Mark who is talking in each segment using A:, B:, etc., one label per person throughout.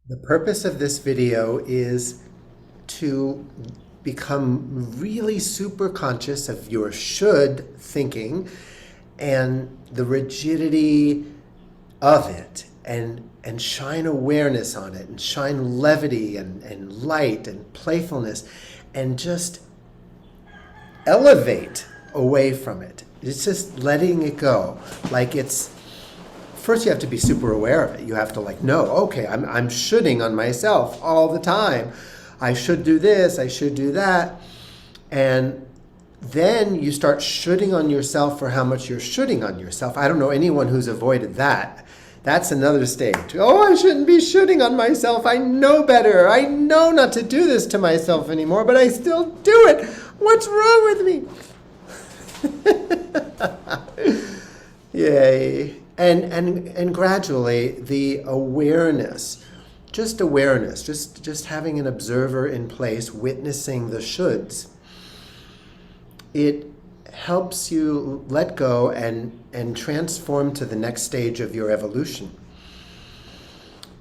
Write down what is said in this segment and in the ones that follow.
A: The purpose of this video is to become really super conscious of your should thinking and the rigidity of it, and shine awareness on it, and shine levity and light and playfulness, and just elevate away from it. It's just letting it go. Like, it's first you have to be super aware of it. You have to, like, know, okay, I'm shoulding on myself all the time. I should do this, I should do that. And then you start shoulding on yourself for how much you're shoulding on yourself. I don't know anyone who's avoided that. That's another stage. Oh, I shouldn't be shoulding on myself. I know better. I know not to do this to myself anymore, but I still do it. What's wrong with me? Yay. And gradually the awareness, just having an observer in place, witnessing the shoulds, it helps you let go and transform to the next stage of your evolution.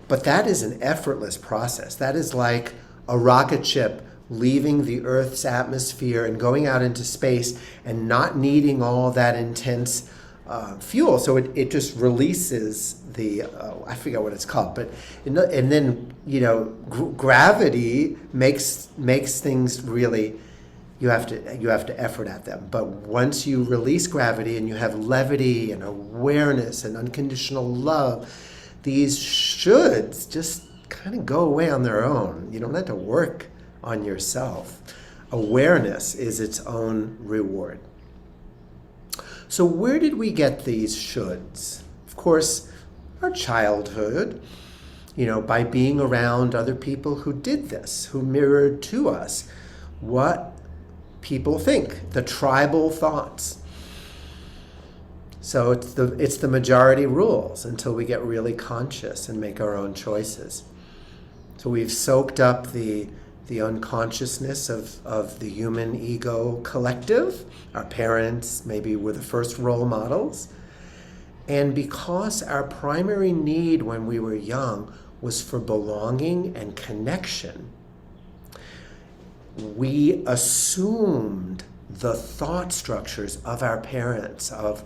A: But that is an effortless process. That is like a rocket ship leaving the Earth's atmosphere and going out into space and not needing all that intense fuel. So it just releases the, I forget what it's called, but, and then, gravity makes things really, you have to effort at them. But once you release gravity and you have levity and awareness and unconditional love, these shoulds just kind of go away on their own. You don't have to work on yourself. Awareness is its own reward. So where did we get these shoulds? Of course, our childhood, by being around other people who did this, who mirrored to us what people think, the tribal thoughts. So it's the majority rules until we get really conscious and make our own choices. So we've soaked up the unconsciousness of the human ego collective. Our parents maybe were the first role models. And because our primary need when we were young was for belonging and connection, we assumed the thought structures of our parents, of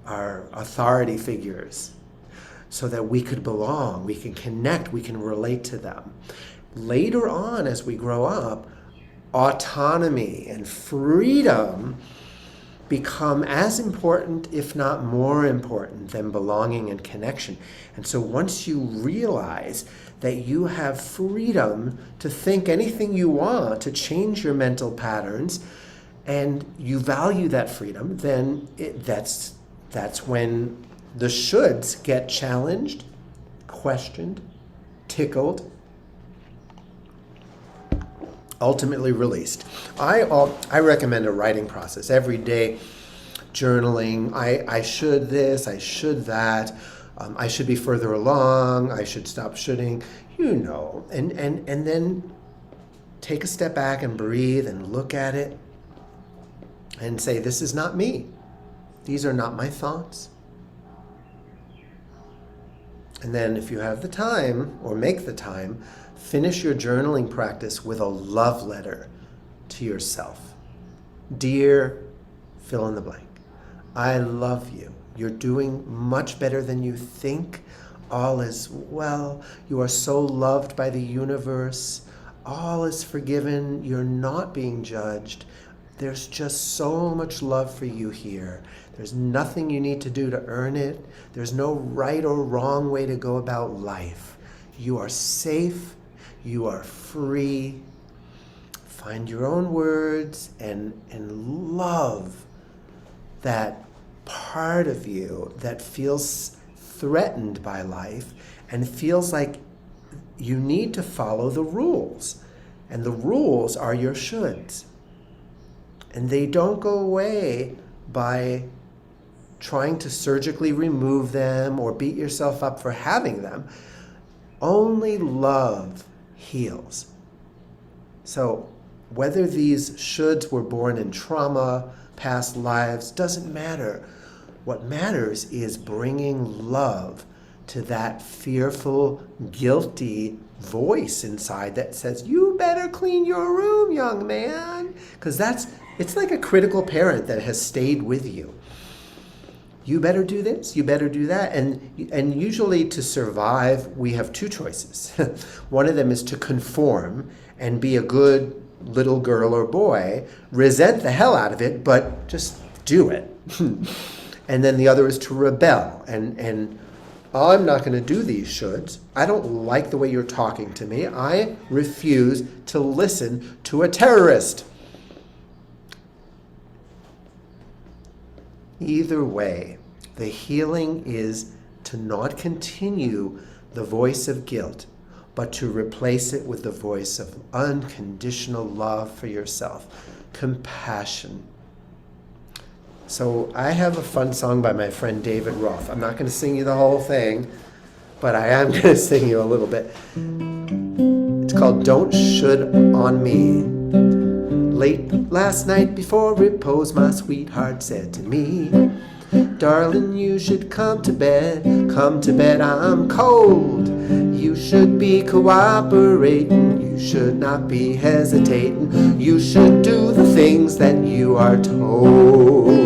A: our authority figures, so that we could belong, we can connect, we can relate to them. Later on, as we grow up, autonomy and freedom become as important, if not more important, than belonging and connection. And so once you realize that you have freedom to think anything you want, to change your mental patterns, and you value that freedom, then that's when the shoulds get challenged, questioned, tickled, ultimately released. I recommend a writing process every day, journaling. I should this, I should that, I should be further along, I should stop shoulding, and then take a step back and breathe and look at it and say, this is not me. These are not my thoughts. And then if you have the time, or make the time, finish your journaling practice with a love letter to yourself. Dear fill in the blank, I love you. You're doing much better than you think. All is well. You are so loved by the universe. All is forgiven. You're not being judged. There's just so much love for you here. There's nothing you need to do to earn it. There's no right or wrong way to go about life. You are safe. You are free. Find your own words and love that part of you that feels threatened by life and feels like you need to follow the rules. And the rules are your shoulds. And they don't go away by trying to surgically remove them or beat yourself up for having them. Only love heals. So whether these shoulds were born in trauma, past lives, doesn't matter. What matters is bringing love to that fearful, guilty voice inside that says, you better clean your room, young man. Because it's like a critical parent that has stayed with you. You better do this, you better do that. And usually to survive, we have two choices. One of them is to conform and be a good little girl or boy, resent the hell out of it, but just do it. And then the other is to rebel and I'm not going to do these shoulds. I don't like the way you're talking to me. I refuse to listen to a terrorist. Either way, the healing is to not continue the voice of guilt, but to replace it with the voice of unconditional love for yourself, compassion. So I have a fun song by my friend David Roth. I'm not going to sing you the whole thing, but I am going to sing you a little bit. It's called Don't Should on Me. Late last night before repose, my sweetheart said to me, darling, you should come to bed, I'm cold. You should be cooperating, you should not be hesitating, you should do the things that you are told.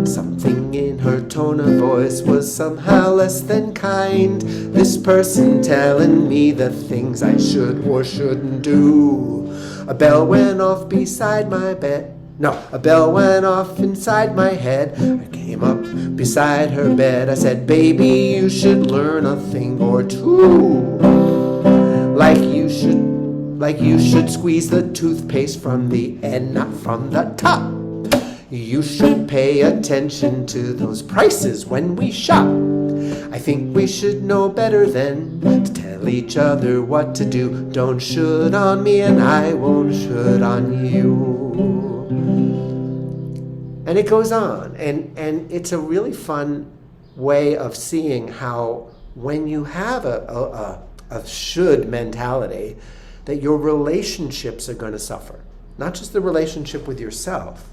A: Something in her tone of voice was somehow less than kind, this person telling me the things I should or shouldn't do. A bell went off beside my bed. No, a bell went off inside my head. I came up beside her bed. I said, baby, you should learn a thing or two. Like you should squeeze the toothpaste from the end, not from the top. You should pay attention to those prices when we shop. I think we should know better than to tell each other what to do. Don't should on me and I won't should on you. And it goes on, and it's a really fun way of seeing how when you have a should mentality, that your relationships are going to suffer. Not just the relationship with yourself,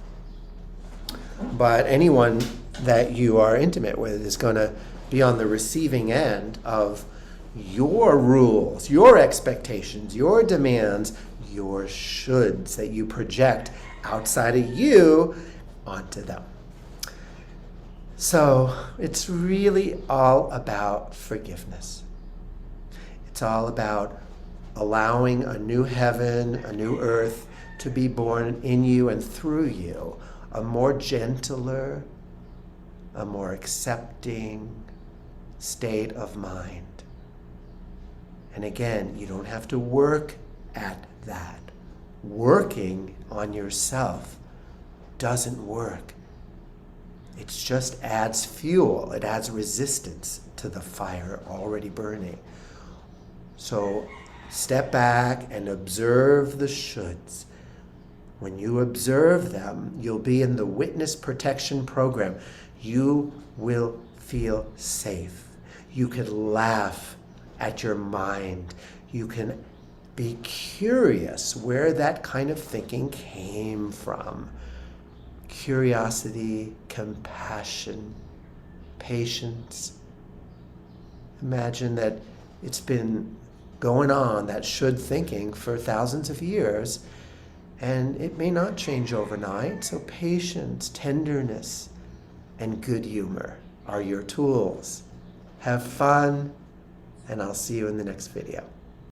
A: but anyone that you are intimate with is going to be on the receiving end of your rules, your expectations, your demands, your shoulds that you project outside of you onto them. So it's really all about forgiveness. It's all about allowing a new heaven, a new earth to be born in you and through you, a more gentler, a more accepting state of mind. And again, you don't have to work at that. Working on yourself doesn't work. It just adds fuel. It adds resistance to the fire already burning. So step back and observe the shoulds. When you observe them, you'll be in the witness protection program. You will feel safe. You can laugh at your mind. You can be curious where that kind of thinking came from. Curiosity, compassion, patience. Imagine that it's been going on, that should thinking, for thousands of years, and it may not change overnight. So patience, tenderness, and good humor are your tools. Have fun, and I'll see you in the next video.